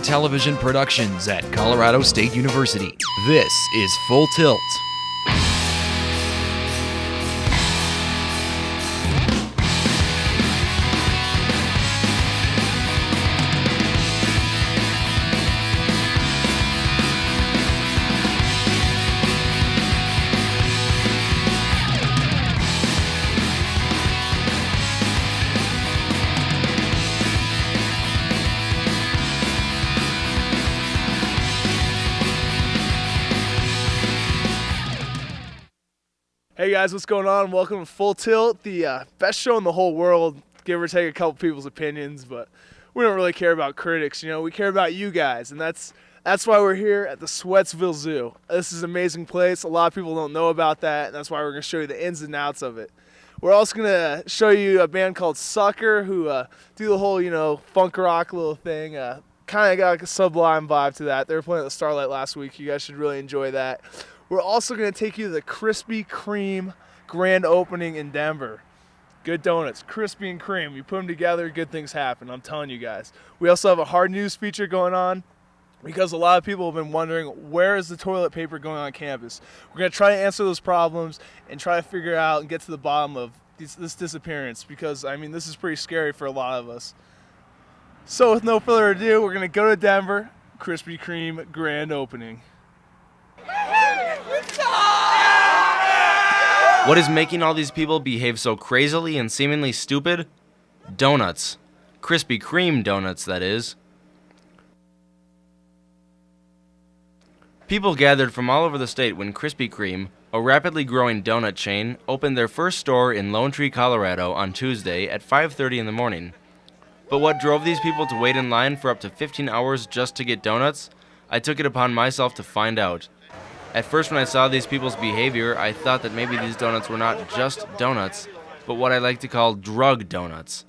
television productions at Colorado State University. This is Full Tilt. Hey guys, what's going on? Welcome to Full Tilt, the best show in the whole world, give or take a couple people's opinions, but we don't really care about critics, we care about you guys, and that's why we're here at the Swetsville Zoo. This is an amazing place. A lot of people don't know about that, and that's why we're going to show you the ins and outs of it. We're also going to show you a band called Sucker who do the whole, funk rock little thing. Kind of got like a Sublime vibe to that. They were playing at the Starlight last week. You guys should really enjoy that. We're also going to take you to the Krispy Creme grand opening in Denver. Good donuts, Krispy and Creme. You put them together, good things happen. I'm telling you guys. We also have a hard news feature going on because a lot of people have been wondering, where is the toilet paper going on campus? We're going to try to answer those problems and try to figure out and get to the bottom of this disappearance because, this is pretty scary for a lot of us. So with no further ado, we're going to go to Denver, Krispy Kreme grand opening. What is making all these people behave so crazily and seemingly stupid? Donuts. Krispy Kreme donuts, that is. People gathered from all over the state when Krispy Kreme, a rapidly growing donut chain, opened their first store in Lone Tree, Colorado on Tuesday at 5:30 in the morning. But what drove these people to wait in line for up to 15 hours just to get donuts? I took it upon myself to find out. At first, when I saw these people's behavior, I thought that maybe these donuts were not just donuts, but what I like to call drug donuts.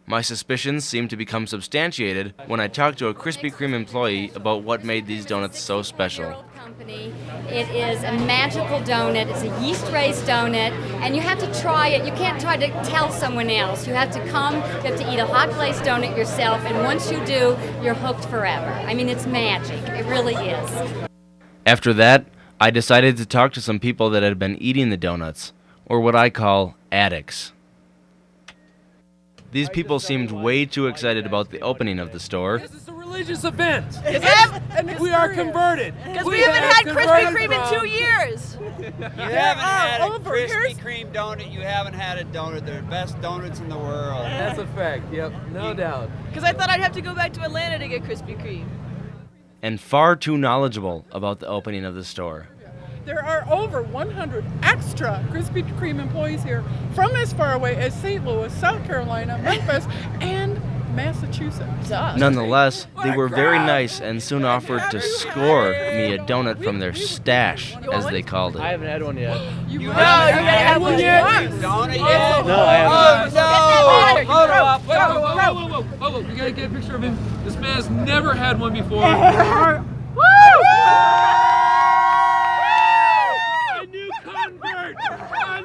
My suspicions seemed to become substantiated when I talked to a Krispy Kreme employee about what made these donuts so special. It is a magical donut. It's a yeast-raised donut, and you have to try it. You can't try to tell someone else. You have to come, you have to eat a hot glazed donut yourself, and once you do, you're hooked forever. It's magic. It really is. After that, I decided to talk to some people that had been eating the donuts, or what I call addicts. These people seemed way too excited about the opening of the store. This is a religious event. We are converted. Because we haven't had Krispy Kreme in 2 years. You haven't had a Krispy Kreme donut, you haven't had a donut. They're the best donuts in the world. That's a fact, yep, no doubt. Because I thought I'd have to go back to Atlanta to get Krispy Kreme. And far too knowledgeable about the opening of the store. There are over 100 extra Krispy Kreme employees here from as far away as St. Louis, South Carolina, Memphis, and Massachusetts. Nonetheless, they were very nice and soon offered to score me a donut from their stash, as they called it. I haven't had one yet. You gotta have one yet. Donut yet? No, I haven't. Oh, no! Hold up. Whoa. We gotta get a picture of him. This man has never had one before.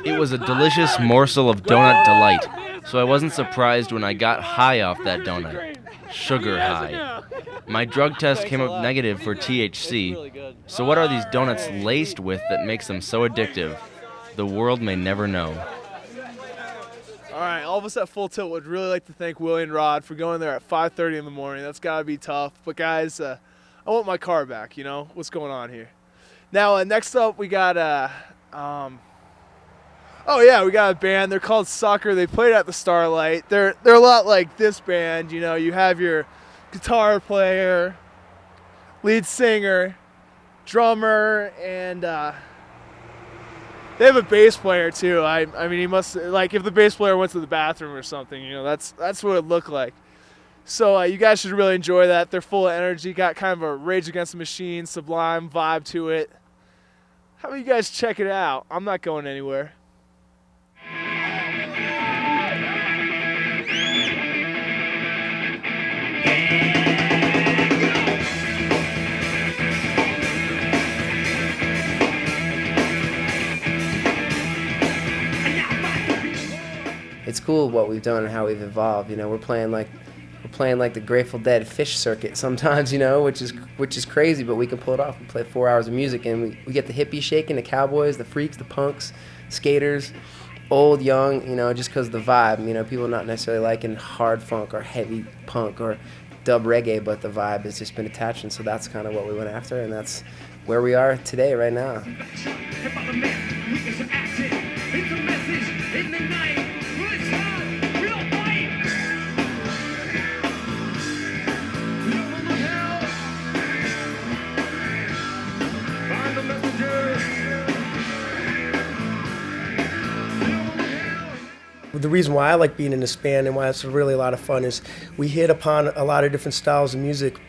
It was a delicious morsel of donut delight, so I wasn't surprised when I got high off that donut. Sugar high. My drug test came up negative for THC, so what are these donuts laced with that makes them so addictive? The world may never know. All right, all of us at Full Tilt would really like to thank Willie and Rod for going there at 5:30 in the morning. That's got to be tough. But guys, I want my car back, What's going on here? Now, next up, we got we got a band. They're called Sucker. They played at the Starlight. They're a lot like this band. You have your guitar player, lead singer, drummer, and they have a bass player too. He must, if the bass player went to the bathroom or something, that's what it looked like. So you guys should really enjoy that. They're full of energy, got kind of a Rage Against the Machine, Sublime vibe to it. How about you guys check it out? I'm not going anywhere. It's cool what we've done and how we've evolved. We're playing like we're playing like the Grateful Dead Fish circuit sometimes, you know, which is crazy, but we can pull it off. We play 4 hours of music, and we get the hippies shaking, the cowboys, the freaks, the punks, skaters, old, young, you know, just because of the vibe. You know, people not necessarily liking hard funk or heavy punk or dub reggae, but the vibe has just been attached, and so that's kind of what we went after, and that's where we are today, right now. The reason why I like being in this band and why it's really a lot of fun is we hit upon a lot of different styles of music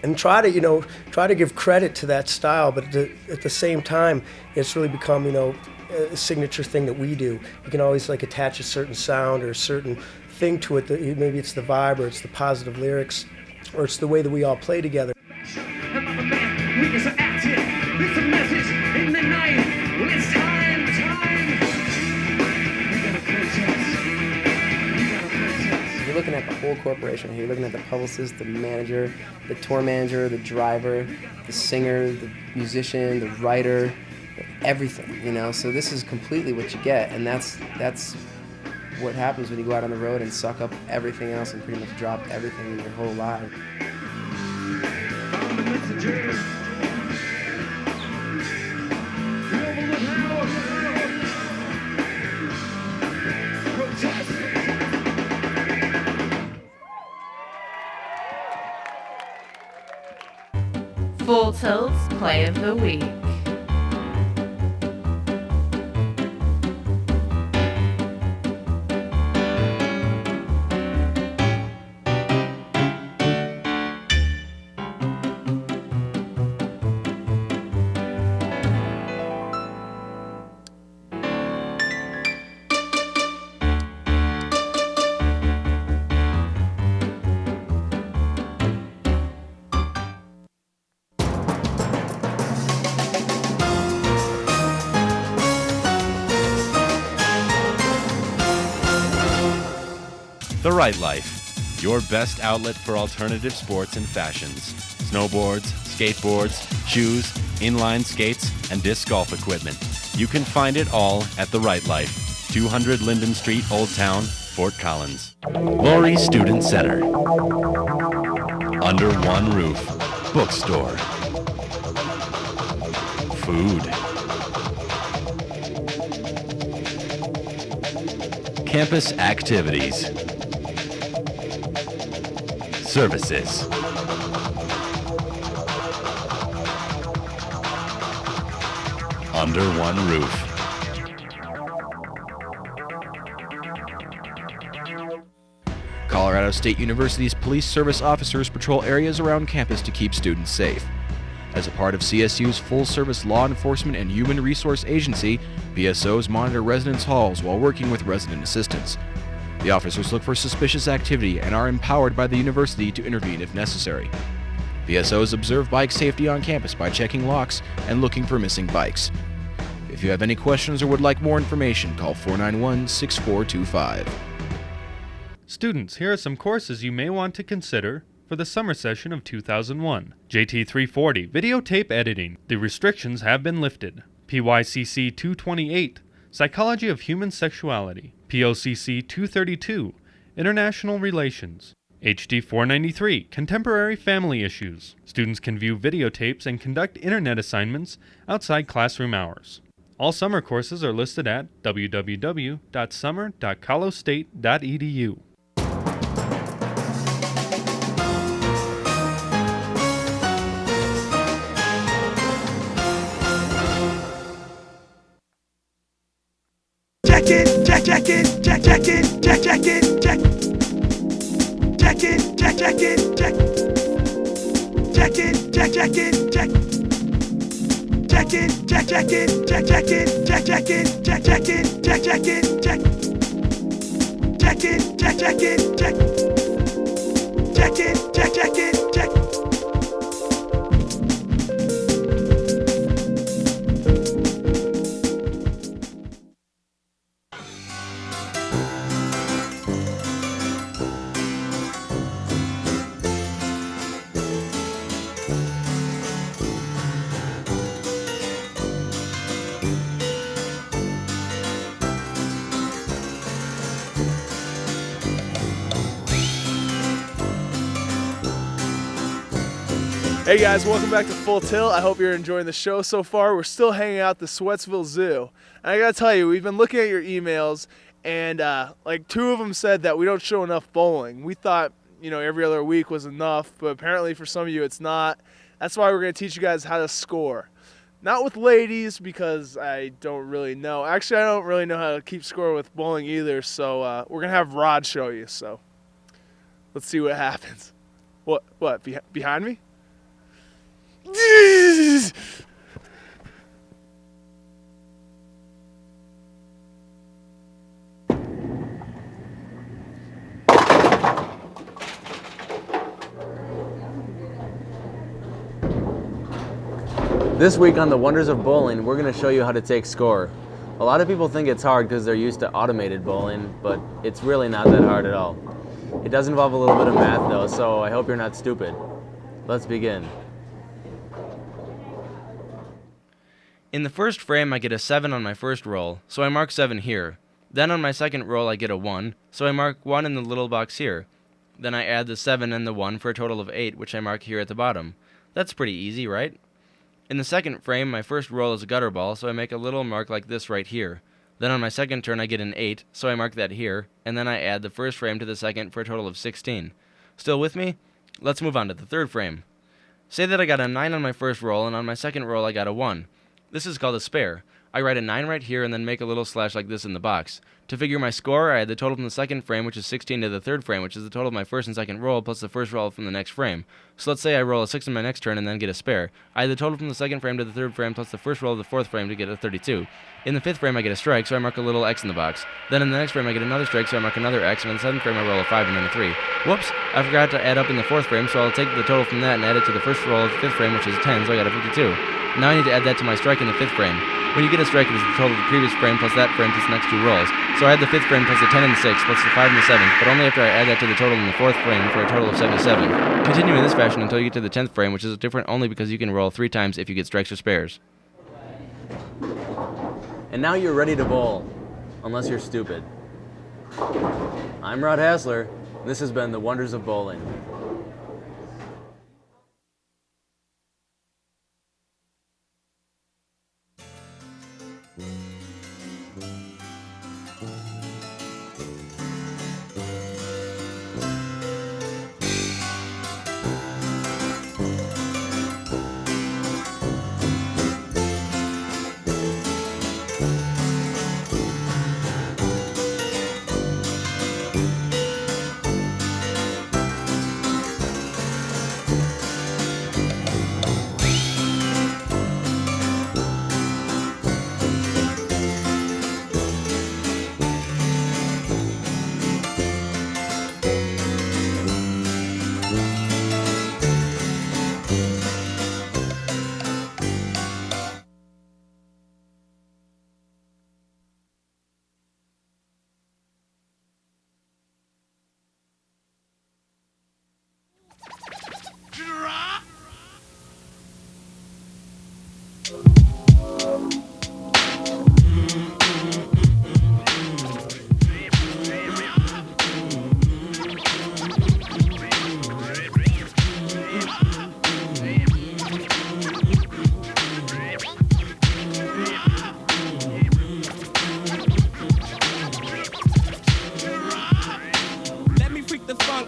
and try to give credit to that style, but at the same time, it's really become, you know, a signature thing that we do. You can always like attach a certain sound or a certain thing to it. That maybe it's the vibe, or it's the positive lyrics, or it's the way that we all play together. You're looking at the whole corporation here. You're looking at the publicist, the manager, the tour manager, the driver, the singer, the musician, the writer, everything, you know? So this is completely what you get, and that's what happens when you go out on the road and suck up everything else and pretty much drop everything in your whole life. Full Tilt's Play of the Week. The Right Life, your best outlet for alternative sports and fashions. Snowboards, skateboards, shoes, inline skates, and disc golf equipment. You can find it all at The Right Life, 200 Linden Street, Old Town, Fort Collins. Lori Student Center. Under one roof. Bookstore. Food. Campus activities. Services. Under one roof. Colorado State University's police service officers patrol areas around campus to keep students safe. As a part of CSU's full-service law enforcement and human resource agency, PSOs monitor residence halls while working with resident assistants. The officers look for suspicious activity and are empowered by the university to intervene if necessary. PSOs observe bike safety on campus by checking locks and looking for missing bikes. If you have any questions or would like more information, call 491-6425. Students, here are some courses you may want to consider for the summer session of 2001. JT 340, Videotape Editing. The restrictions have been lifted. PYCC 228, Psychology of Human Sexuality. POCC 232, International Relations. HD 493, Contemporary Family Issues. Students can view videotapes and conduct internet assignments outside classroom hours. All summer courses are listed at www.summer.colostate.edu. Check it, check it, check it, check it, check it, check it, check it, check it, check it, check it, check it, check it, check it, check it, check it, check it, check check it, check it, check check it, check it, check. Hey guys, welcome back to Full Tilt. I hope you're enjoying the show so far. We're still hanging out at the Swetsville Zoo. And I gotta tell you, we've been looking at your emails, and like 2 of them said that we don't show enough bowling. We thought, you know, every other week was enough, but apparently for some of you it's not. That's why we're gonna teach you guys how to score. Not with ladies, because I don't really know. Actually, I don't really know how to keep score with bowling either, so we're gonna have Rod show you, so let's see what happens. What, behind me? This week on the Wonders of Bowling, we're going to show you how to take score. A lot of people think it's hard because they're used to automated bowling, but it's really not that hard at all. It does involve a little bit of math though, so I hope you're not stupid. Let's begin. In the first frame, I get a 7 on my first roll, so I mark 7 here. Then on my second roll, I get a 1, so I mark 1 in the little box here. Then I add the 7 and the 1 for a total of 8, which I mark here at the bottom. That's pretty easy, right? In the second frame, my first roll is a gutter ball, so I make a little mark like this right here. Then on my second turn, I get an 8, so I mark that here, and then I add the first frame to the second for a total of 16. Still with me? Let's move on to the third frame. Say that I got a 9 on my first roll, and on my second roll I got a 1. This is called a spare. I write a 9 right here and then make a little slash like this in the box. To figure my score, I add the total from the second frame, which is 16, to the third frame, which is the total of my first and second roll, plus the first roll from the next frame. So let's say I roll a 6 in my next turn and then get a spare. I add the total from the second frame to the third frame, plus the first roll of the fourth frame to get a 32. In the fifth frame, I get a strike, so I mark a little X in the box. Then in the next frame, I get another strike, so I mark another X, and in the seventh frame, I roll a 5 and then a 3. Whoops, I forgot to add up in the fourth frame, so I'll take the total from that and add it to the first roll of the fifth frame, which is 10, so I got a 52. Now I need to add that to my strike in the fifth frame. When you get a strike, it is the total of the previous frame plus that frame plus the next 2 rolls. So I add the fifth frame plus the 10 and the 6 plus the 5 and the 7th, but only after I add that to the total in the fourth frame for a total of 77. Continue in this fashion until you get to the 10th frame, which is different only because you can roll 3 times if you get strikes or spares. And now you're ready to bowl, unless you're stupid. I'm Rod Hassler, and this has been the Wonders of Bowling.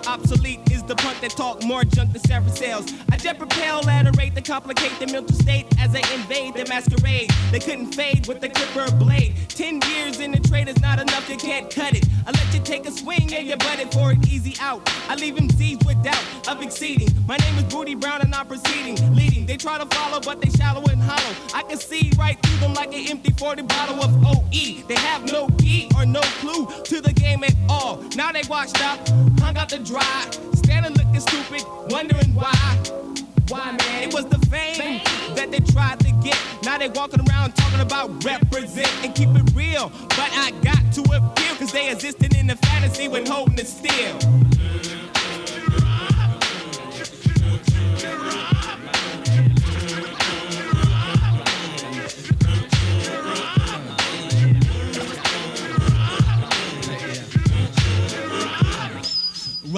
Obsolete is the punk that talk more junk than several sales. I jet propel at a rate that complicate the mental state as I invade the masquerade. They couldn't fade with the clipper blade. 10 years in the trade is not enough, you can't cut it. I let you take a swing and you butt it for an easy out. I leave him seized with doubt of exceeding. My name is Booty Brown and I'm proceeding, leading. They try to follow but they shallow and hollow. I can see right through them like an empty 40 bottle of OE. They have no key or no clue to the game at all. Now they washed up, hung out to dry, standing looking stupid, wondering why. Why, man? It was the fame that they tried to get. Now they walking around talking about represent and keep it real. But I got to appeal, cause they existed in the fantasy when holding it still.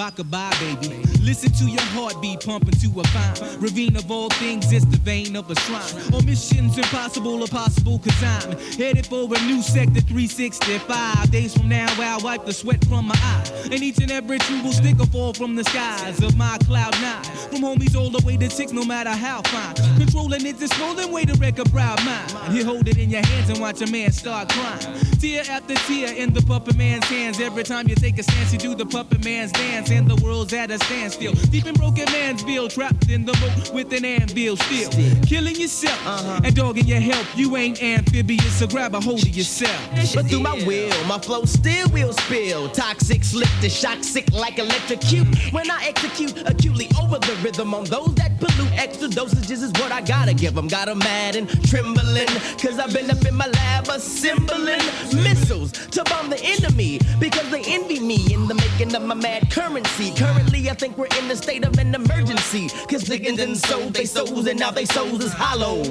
rock-a-bye, baby. Listen to your heartbeat pumping to a fine ravine of all things, it's the vein of a shrine. On missions impossible or possible, cause I'm headed for a new sector 365. Days from now, I'll wipe the sweat from my eye. And each and every tree will stick or fall from the skies of my cloud nine. From homies all the way to six, no matter how fine. Controlling it's a swollen way to wreck a proud mind. You hold it in your hands and watch a man start crying. Tear after tear in the puppet man's hands. Every time you take a stance, you do the puppet man's dance. And the world's at a standstill. Deep in broken mansville, trapped in the moat with an anvil still. Killing yourself and dogging your health. You ain't amphibious, so grab a hold of yourself. But through my will, my flow still will spill. Toxic, slick to shock, sick like electrocute. When I execute acutely over the rhythm on those that pollute. Extra dosages is what I gotta give them. Got 'em mad and trembling, cause I've been up in my lab assembling missiles to bomb the enemy, because they envy me in the making of my mad currency. Currently I think we're in the state of an emergency, cause niggas done sold they souls and now they souls is hollow.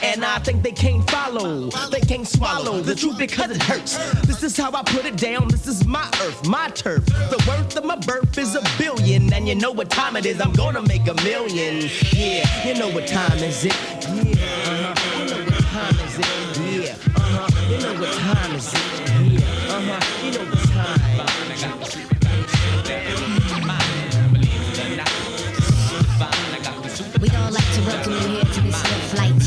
And I think they can't follow, they can't swallow the truth because it hurts. This is how I put it down, this is my earth, my turf. The worth of my birth is $1 billion, and you know what time it is, I'm gonna make $1 million. Yeah, you know what time is it? Yeah, you know what time is it? Yeah, you know what time is it? Yeah, you know what time. We'd all like to welcome you here to this your flight.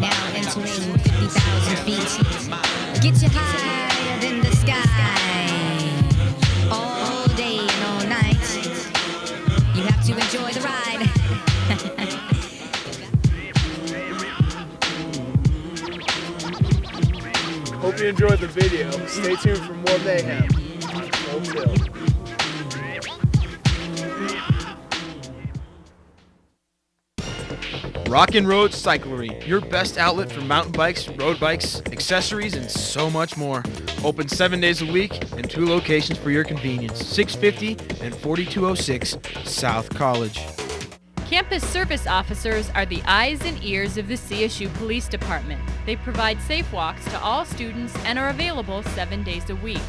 Now entering 50,000 feet. Get you higher than the sky. All day and all night. You have to enjoy the ride. Hope you enjoyed the video. Stay tuned for more mayhem on Full Tilt. Rockin' Road Cyclery, your best outlet for mountain bikes, road bikes, accessories, and so much more. Open 7 days a week and 2 locations for your convenience, 650 and 4206 South College. Campus service officers are the eyes and ears of the CSU Police Department. They provide safe walks to all students and are available 7 days a week.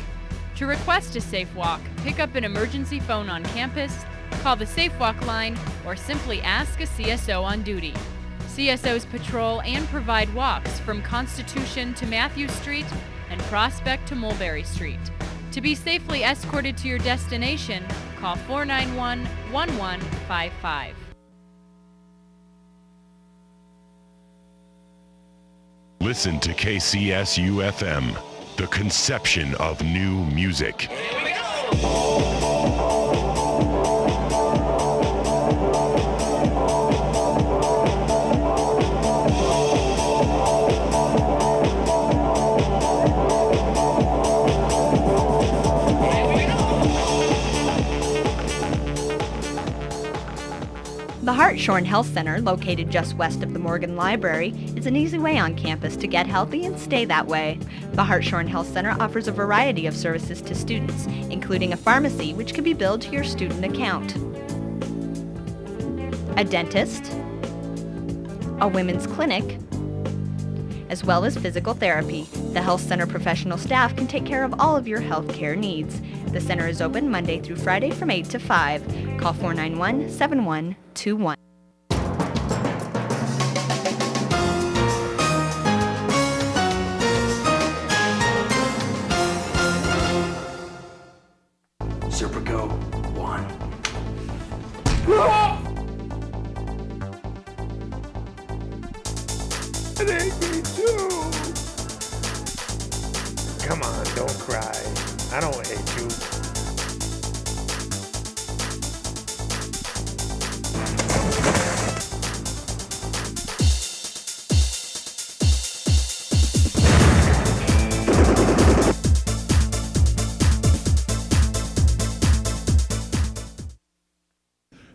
To request a safe walk, pick up an emergency phone on campus, call the Safe Walk line, or simply ask a CSO on duty. CSOs patrol and provide walks from Constitution to Matthews Street and Prospect to Mulberry Street. To be safely escorted to your destination, call 491-1155. Listen to KCSU-FM, the conception of new music. The Hartshorn Health Center, located just west of the Morgan Library, is an easy way on campus to get healthy and stay that way. The Hartshorn Health Center offers a variety of services to students, including a pharmacy which can be billed to your student account, a dentist, a women's clinic, as well as physical therapy. The health center professional staff can take care of all of your health care needs. The center is open Monday through Friday from 8 to 5. Call 491-7121. Serpico 1. It ain't me too. Come on, don't cry. I don't hate you.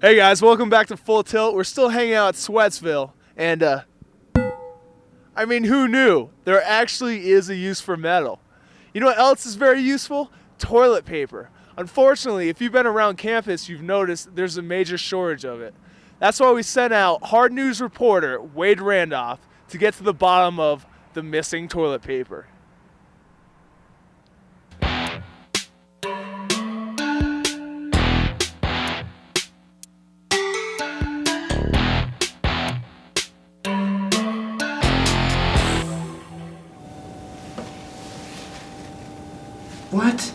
Hey guys, welcome back to Full Tilt. We're still hanging out at Swetsville, and I mean, who knew? There actually is a use for metal. You know what else is very useful? Toilet paper. Unfortunately, if you've been around campus, you've noticed there's a major shortage of it. That's why we sent out hard news reporter Wade Randolph to get to the bottom of the missing toilet paper. What?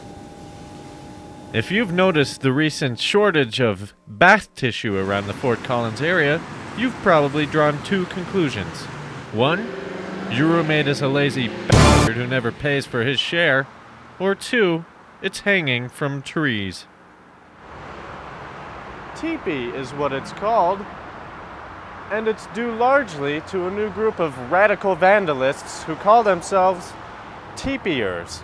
If you've noticed the recent shortage of bath tissue around the Fort Collins area, you've probably drawn two conclusions. One, your roommate is a lazy bastard who never pays for his share. Or two, it's hanging from trees. Teepee is what it's called, and it's due largely to a new group of radical vandalists who call themselves teepeers.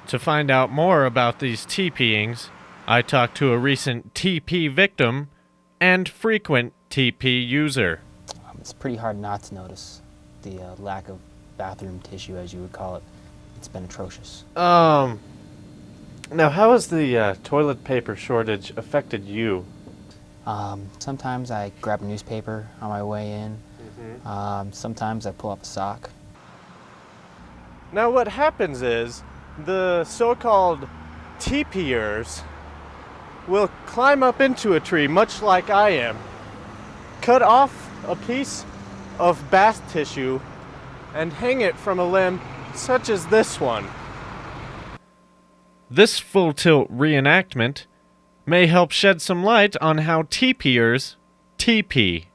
To find out more about these teepeeings, I talked to a recent TP victim and frequent TP user. It's pretty hard not to notice the lack of bathroom tissue, as you would call it. It's been atrocious. Now how has the toilet paper shortage affected you? Sometimes I grab a newspaper on my way in. Sometimes I pull up a sock. Now what happens is, the so-called teepeers will climb up into a tree, much like I am, cut off a piece of bath tissue, and hang it from a limb such as this one. This full tilt reenactment may help shed some light on how teepeers teepee.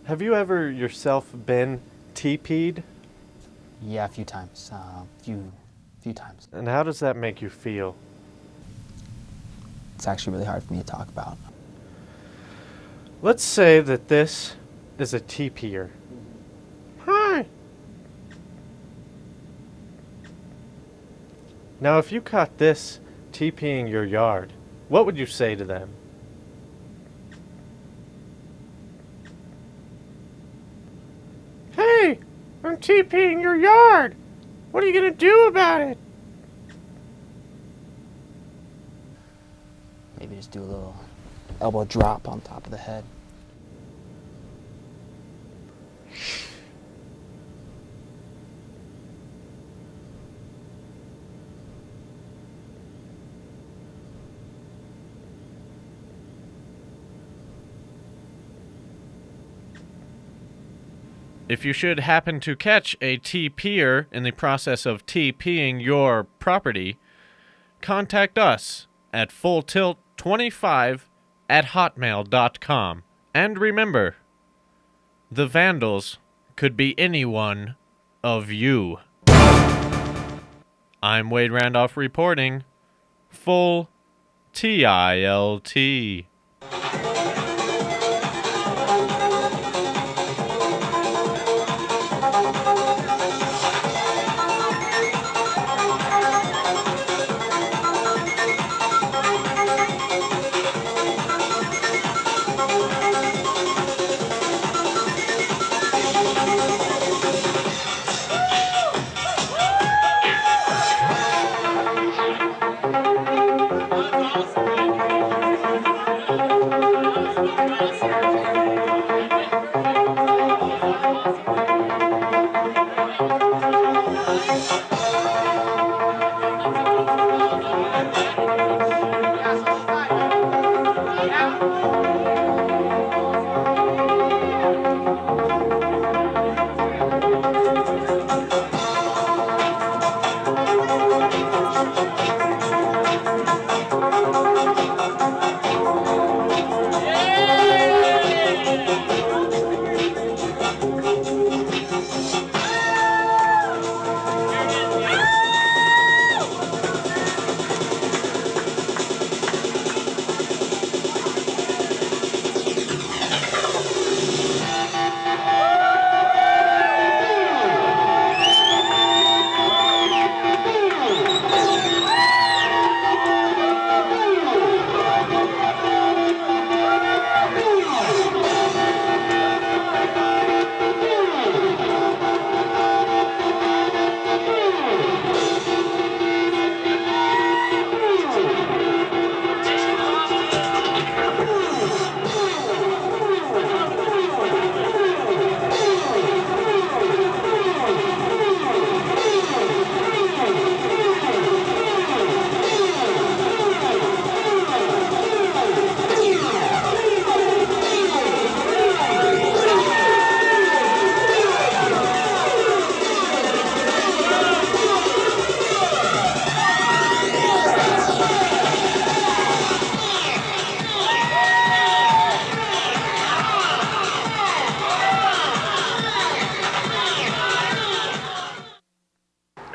Have you ever yourself been teepeed? Yeah, a few times. Few times. And how does that make you feel? It's actually really hard for me to talk about. Let's say that this is a teepeer. Hi! Now if you caught this teepeeing your yard, what would you say to them? Hey, I'm teepeeing your yard. What are you gonna do about it? Maybe just do a little elbow drop on top of the head. If you should happen to catch a TPer in the process of TPing your property, contact us at fulltilt25@hotmail.com. And remember, the vandals could be any one of you. I'm Wade Randolph reporting, Full TILT.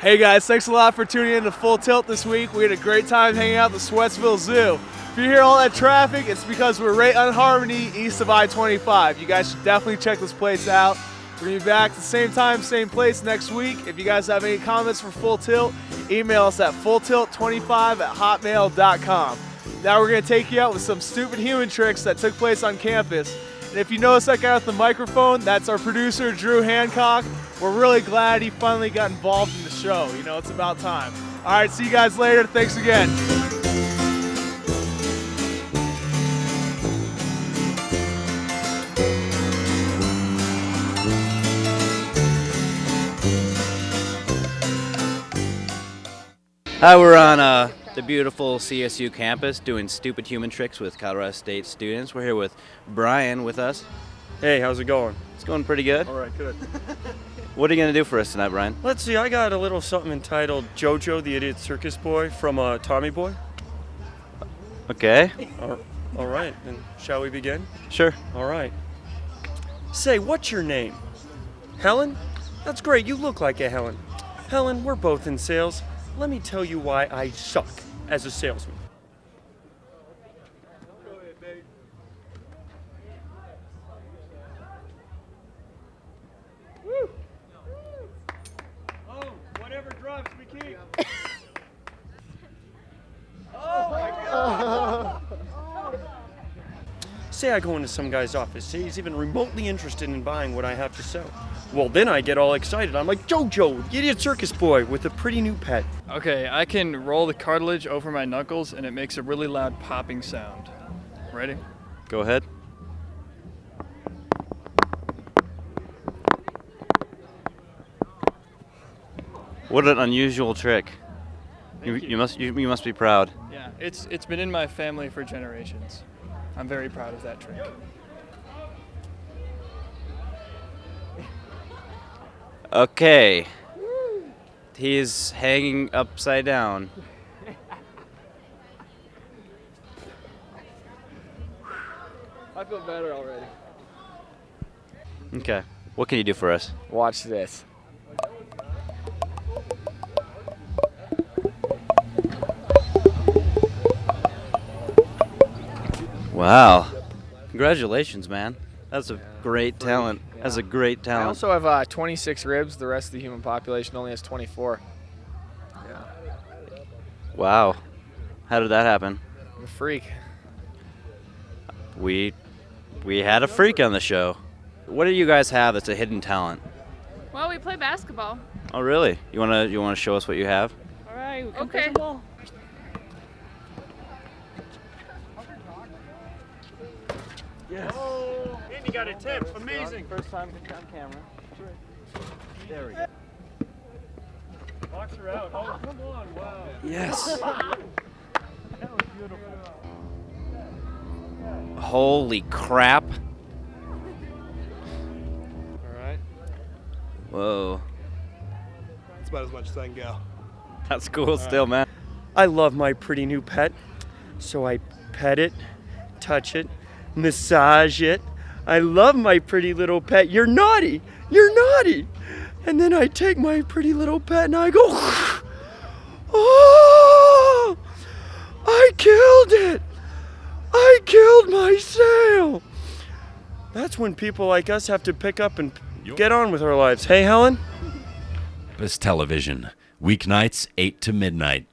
Hey guys, thanks a lot for tuning in to Full Tilt this week. We had a great time hanging out at the Swetsville Zoo. If you hear all that traffic, it's because we're right on Harmony east of I-25. You guys should definitely check this place out. We're going to be back at the same time, same place next week. If you guys have any comments for Full Tilt, email us at fulltilt25@hotmail.com. Now we're going to take you out with some stupid human tricks that took place on campus. And if you notice that guy with the microphone, that's our producer, Drew Hancock. We're really glad he finally got involved in the show. You know, it's about time. All right, see you guys later. Thanks again. Hi, we're on the beautiful CSU campus doing stupid human tricks with Colorado State students. We're here with Brian with us. Hey, how's it going? It's going pretty good. All right, good. What are you going to do for us tonight, Brian? Let's see, I got a little something entitled JoJo the Idiot Circus Boy from Tommy Boy. Okay. All right, then shall we begin? Sure. All right. Say, what's your name? Helen? That's great, you look like a Helen. Helen, we're both in sales. Let me tell you why I suck as a salesman. Woo! Oh, whatever drops, we keep. Oh my God! Say I go into some guy's office, say he's even remotely interested in buying what I have to sell. Well, then I get all excited. I'm like, JoJo, the Idiot Circus Boy with a pretty new pet. Okay, I can roll the cartilage over my knuckles and it makes a really loud popping sound. Ready? Go ahead. What an unusual trick. You must be proud. Yeah, it's been in my family for generations. I'm very proud of that trick. Okay. He's hanging upside down. I feel better already. Okay. What can you do for us? Watch this. Wow. Congratulations, man. That's a great talent. That's a great I talent. also have 26 ribs. The rest of the human population only has 24. Yeah. Wow. How did that happen? I'm a freak. We had a freak on the show. What do you guys have that's a hidden talent? Well, we play basketball. Oh, really? You wanna show us what you have? All right. We can play some ball. Yes. Oh, Andy got a tip. Amazing. First time on camera. There we go. Box her out. Oh, come on. Wow. Yes. That was beautiful. Holy crap. All right. Whoa. That's about as much as I can go. That's cool still, man. I love my pretty new pet, so I pet it, touch it, massage it. I love my pretty little pet. You're naughty. You're naughty. And then I take my pretty little pet and I go, oh, I killed it. I killed my sale. That's when people like us have to pick up and get on with our lives. Hey, Helen? This television, weeknights 8 to midnight.